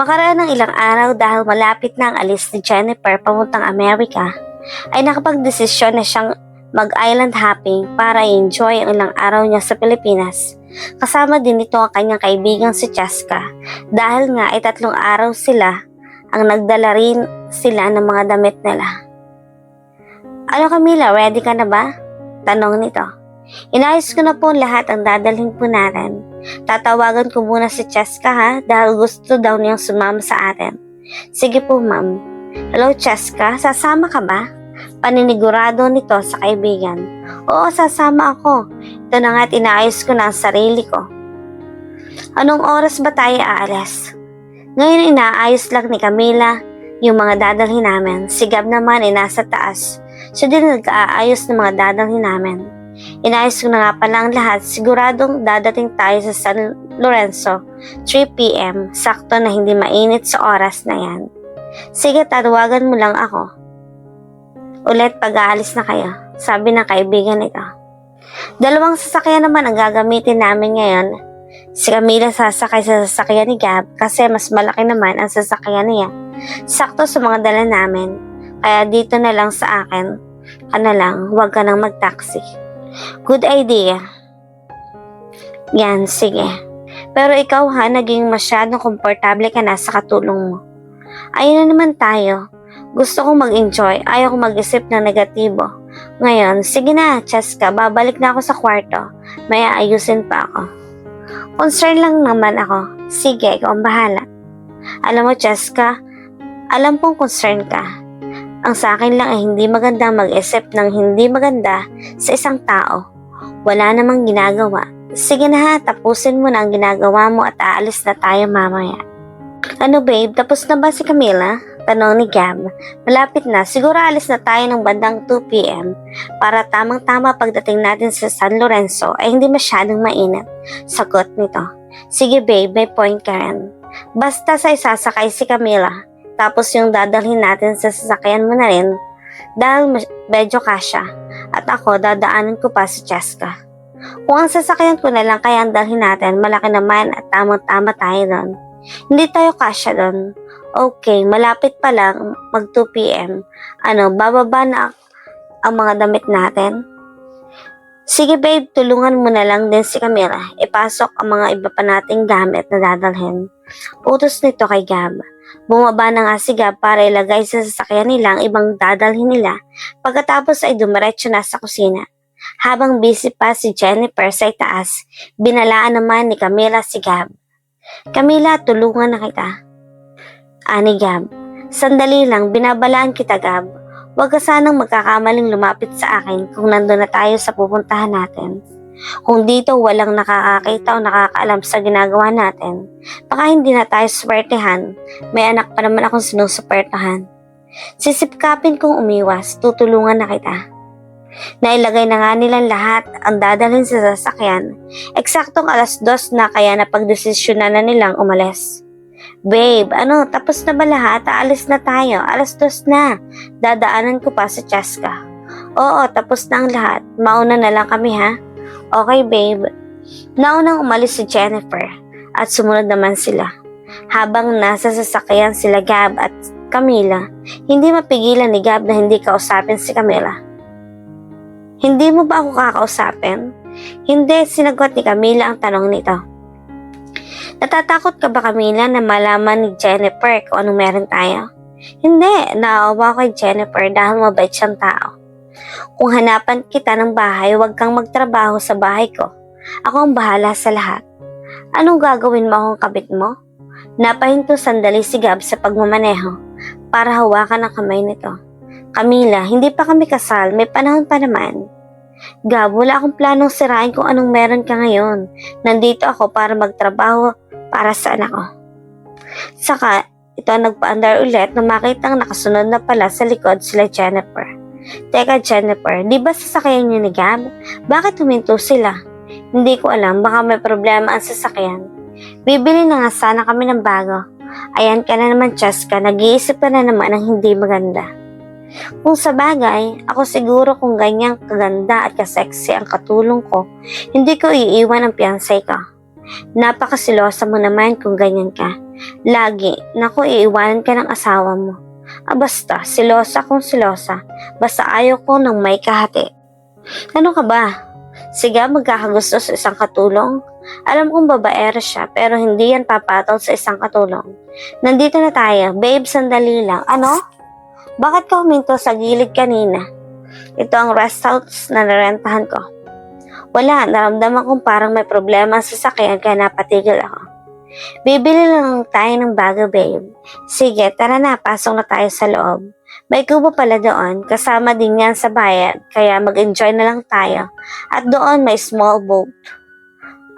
Makaraan ng ilang araw dahil malapit na ang alis ni Jennifer papuntang Amerika, ay nakapagdesisyon na siyang mag-island hopping para i-enjoy ang ilang araw niya sa Pilipinas. Kasama din nito ang kanyang kaibigang si Cheska dahil nga ay 3 araw sila ang nagdala rin sila ng mga damit nila. Ano Camila, ready ka na ba? Tanong nito. Inayos ko na po lahat ang dadalhin po natin. Tatawagan ko muna si Cheska ha dahil gusto daw niyang sumama sa atin. Sige po ma'am. Hello Cheska, sasama ka ba? Paninigurado nito sa kaibigan. Oo, sasama ako. Ito na nga't inaayos ko na ang sarili ko. Anong oras ba tayo aalis? Ngayon inaayos lang ni Camila yung mga dadalhin namin. Si Gab naman ay nasa taas. Siya din nag-aayos ng mga dadalhin namin. Inayos ko na nga pala ang lahat. Siguradong dadating tayo sa San Lorenzo 3 p.m. Sakto na hindi mainit sa oras na yan. Sige, tawagan mo lang ako. Ulit pag-aalis na kayo, sabi ng kaibigan nito. 2 sasakyan naman ang gagamitin namin ngayon. Si Camila sasakay sa sasakyan ni Gab kasi mas malaki naman ang sasakyan niya. Sakto sa mga dala namin. Kaya dito na lang sa akin. Ano lang, huwag ka nang mag-taxi. Good idea. Yan, sige. Pero ikaw ha, naging masyadong komportable ka na sa katulong mo. Ayun na naman tayo. Gusto kong mag-enjoy, ayaw kong mag-isip ng negatibo. Ngayon, sige na, Cheska, babalik na ako sa kwarto. May aayusin pa ako. Concern lang naman ako. Sige, ikaw ang bahala. Alam mo, Cheska, alam kong concern ka. Ang sa akin lang ay hindi magandang mag-isip ng hindi maganda sa isang tao. Wala namang ginagawa. Sige na ha, tapusin mo na ang ginagawa mo at aalis na tayo mamaya. Ano babe, tapos na ba si Camila? Tanong ni Gab. Malapit na, siguro alis na tayo ng bandang 2 p.m. para tamang-tama pagdating natin sa San Lorenzo ay hindi masyadong mainit. Sagot nito. Sige babe, may point ka rin. Basta sa isasakay si Camila, tapos yung dadalhin natin sa sasakyan mo na rin dahil medyo kasya at ako dadaanan ko pa si Cheska. Kung ang sasakyan ko na lang kaya ang dalhin natin, malaki naman at tamang-tama tayo doon. Hindi tayo kasya doon. Okay, malapit pa lang, mag 2 p.m. Bababa na ang mga damit natin? Sige babe, tulungan mo na lang din si Camila. Ipasok ang mga iba pa nating gamit na dadalhin. Utos nito kay Gab. Bumaba na nga si Gab para ilagay sa sasakyan nila ang ibang dadalhin nila. Pagkatapos ay dumiretso na sa kusina. Habang busy pa si Jennifer sa itaas, binalaan naman ni Camila si Gab. Camila, tulungan na kita. Ani Gab, sandali lang, binabalaan kita Gab. Huwag ka sanang magkakamaling lumapit sa akin kung nandun na tayo sa pupuntahan natin. Kung dito walang nakakakita o nakakaalam sa ginagawa natin, baka hindi na tayo swertehan. May anak pa naman akong sinusupertahan. Sisipkapin kong umiwas, tutulungan na kita. Nailagay na nga nilang lahat ang dadalhin sa sasakyan. Eksaktong 2:00 na kaya napagdesisyonan na nilang umalis. Babe, tapos na ba lahat? Aalis na tayo. 2:00 na. Dadaanan ko pa sa Cheska. Oo, tapos na ang lahat. Mauna na lang kami ha. Okay babe. Naunang umalis si Jennifer at sumunod naman sila. Habang nasa sasakyan sila Gab at Camila, hindi mapigilan ni Gab na hindi kausapin si Camila. Hindi mo ba ako kakausapin? Hindi, sinagot ni Camila ang tanong nito. Natatakot ka ba Camila na malaman ni Jennifer kung anong meron tayo? Hindi, naawa ko kay Jennifer dahil mabait siyang tao. Kung hanapan kita ng bahay, huwag kang magtrabaho sa bahay ko. Ako ang bahala sa lahat. Anong gagawin mo akong kabit mo? Napahinto sandali si Gab sa pagmamaneho para hawakan ang kamay nito. Camila, hindi pa kami kasal, may panahon pa naman. Gab, wala akong planong sirain kung anong meron ka ngayon. Nandito ako para magtrabaho para sa anak ko. Saka, ito nagpaandar ulit nung makitang nakasunod na pala sa likod sila Jennifer. Teka Jennifer, di ba sasakyan niyo ni Gab? Bakit huminto sila? Hindi ko alam, baka may problema ang sasakyan. Bibili na nga sana kami ng bago. Ayan ka na naman Cheska, nag-iisip ka na naman ng hindi maganda. Kung sa bagay, ako siguro kung ganyang kaganda at kasexy ang katulong ko, hindi ko iiwan ang fiancé ko. Napakasilosa mo naman kung ganyan ka. Lagi, naku, iiwanan ka ng asawa mo. Basta, silosa kung silosa. Basta ayaw ko ng may kahati. Ano ka ba? Sige, magkakagusto sa isang katulong? Alam kong babaero siya, pero hindi yan papatol sa isang katulong. Nandito na tayo. Babe, sandali lang. Ano? Bakit ka huminto sa gilid kanina? Ito ang rest house na narentahan ko. Wala, naramdaman kong parang may problema sa sasakyan kaya napatigil ako. Bibili lang tayo ng bago, babe. Sige, tara na, pasok na tayo sa loob. May kubo pala doon, kasama din yan sa bayan, kaya mag-enjoy na lang tayo. At doon may small boat.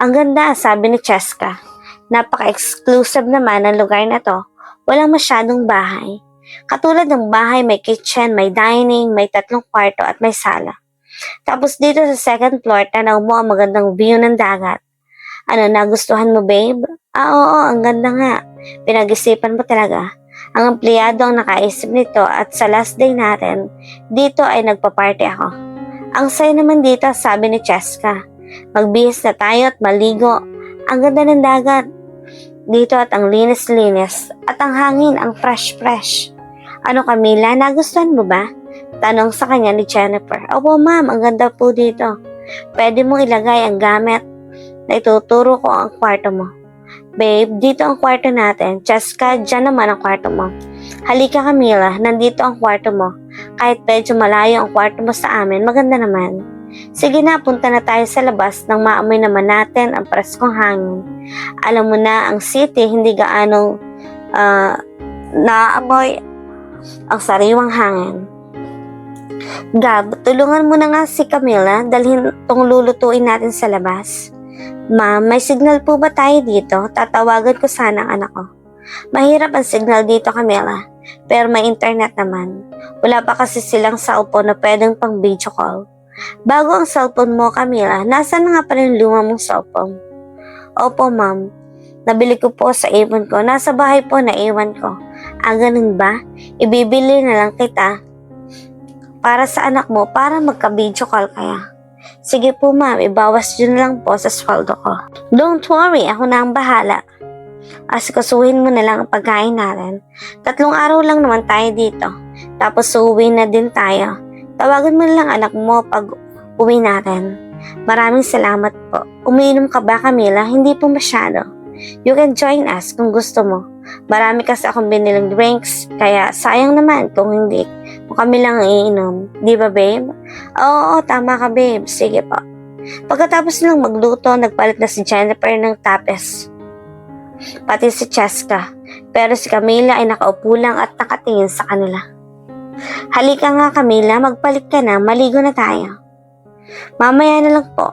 Ang ganda, sabi ni Cheska. Napaka-exclusive naman ng lugar na to. Walang masyadong bahay. Katulad ng bahay, may kitchen, may dining, may 3 kwarto at may sala. Tapos dito sa second floor, tanaw mo ang magandang view ng dagat. Ano, nagustuhan mo, babe? Oo, ang ganda nga. Pinag-isipan mo talaga. Ang empleyado ang nakaisip nito at sa last day natin, dito ay nagpa-party ako. Ang saya naman dito, sabi ni Cheska. Magbihis na tayo at maligo. Ang ganda ng dagat. Dito at ang linis-linis at ang hangin, ang fresh-fresh. Ano, Camila, nagustuhan mo ba? Tanong sa kanya ni Jennifer. Opo, ma'am, ang ganda po dito. Pwede mong ilagay ang gamit na ituturo ko ang kwarto mo. Babe, dito ang kwarto natin. Cheska, dyan naman ang kwarto mo. Halika, Camila, nandito ang kwarto mo. Kahit medyo malayo ang kwarto mo sa amin, maganda naman. Sige na, punta na tayo sa labas nang maamoy naman natin ang preskong hangin. Alam mo na, ang city hindi gaanong naamoy ang sariwang hangin. Gab, tulungan mo na nga si Camila, dalhin tong lulutuin natin sa labas. Ma'am, may signal po ba tayo dito? Tatawagan ko sana ang anak ko. Mahirap ang signal dito, Camila, pero may internet naman. Wala pa kasi silang cellphone na pwedeng pang video call. Bago ang cellphone mo, Camila, nasaan na nga pala yung luma mong cellphone? Opo, ma'am. Nabili ko po sa ipon ko. Nasa bahay po na iwan ko. Ganun ba? Ibibili na lang kita para sa anak mo para magka-video call kaya. Sige po, ma'am, ibawas yun lang po sa sweldo ko. Don't worry, ako na ang bahala. Asikasuhin mo na lang ang pagkain natin. 3 araw lang naman tayo dito. Tapos uuwi na din tayo. Tawagan mo lang anak mo pag uwi natin. Maraming salamat po. Umiinom ka ba, Camila? Hindi po masyado. You can join us kung gusto mo. Marami kasi akong binilang drinks, kaya sayang naman kung hindi. Kung kami lang iinom. Di ba, babe? Oo, tama ka, babe. Sige po. Pagkatapos lang magluto, nagpalit na si Jennifer ng tapes. Pati si Cheska. Pero si Camila ay nakaupo lang at nakatingin sa kanila. Halika nga, Camila. Magpalit ka na. Maligo na tayo. Mamaya na lang po.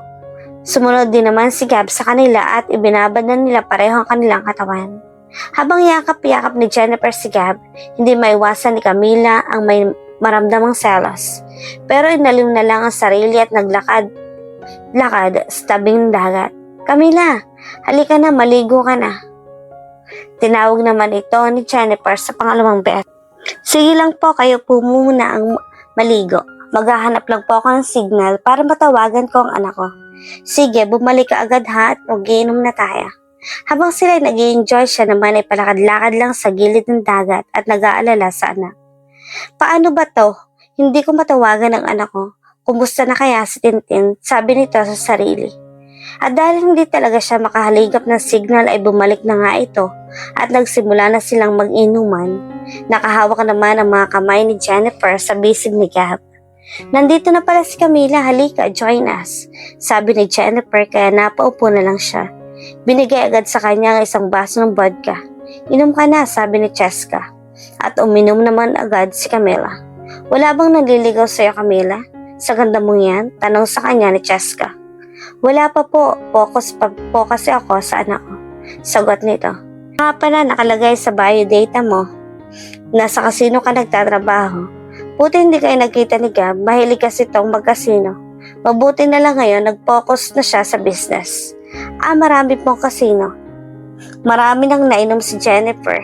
Sumunod din naman si Gab sa kanila at ibinabad na nila pareho ang kanilang katawan. Habang yakap-yakap ni Jennifer si Gab, hindi maiwasan ni Camila ang may maramdamang selos. Pero inaliw na lang ang sarili at naglakad sa tabing dagat. Camila, halika na, maligo ka na. Tinawag naman ito ni Jennifer sa pangalawang beses. Sige lang po, kayo po muna ang maligo. Maghahanap lang po ako ng signal para matawagan ko ang anak ko. Sige, bumalik ka agad ha at mag-iinom na tayo. Habang sila nag-i-enjoy, siya naman ay palakad-lakad lang sa gilid ng dagat at nag-aalala sa anak. Paano ba to? Hindi ko matawagan ang anak ko. Kumusta na kaya si Tintin? Sabi nito sa sarili. At dahil hindi talaga siya makahaligap ng signal ay bumalik na nga ito at nagsimula na silang mag-inuman. Nakahawak naman ang mga kamay ni Jennifer sa bisig ni Gab. Nandito na pala si Camila, halika, join us. Sabi ni Jennifer kaya napaupo na lang siya. Binigay agad sa kanya ang isang baso ng vodka. Inom ka na, sabi ni Cheska. At uminom naman agad si Camila. Wala bang naliligaw sa'yo, Camila? Sa ganda mong yan? Tanong sa kanya ni Cheska. Wala pa po, focus pa po kasi ako sa anak ko. Sagot nito. Nga pala nakalagay sa biodata mo. Nasa kasino ka nagtatrabaho. Buti hindi kayo nagkita ni Gab, mahilig kasi itong magkasino. Mabuti na lang ngayon, nag-focus na siya sa business. Marami pong kasino. Marami nang nainom si Jennifer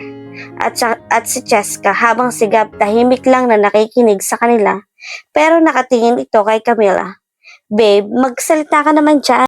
at si Cheska habang si Gab tahimik lang na nakikinig sa kanila pero nakatingin ito kay Camila. Babe, magsalita ka naman dyan.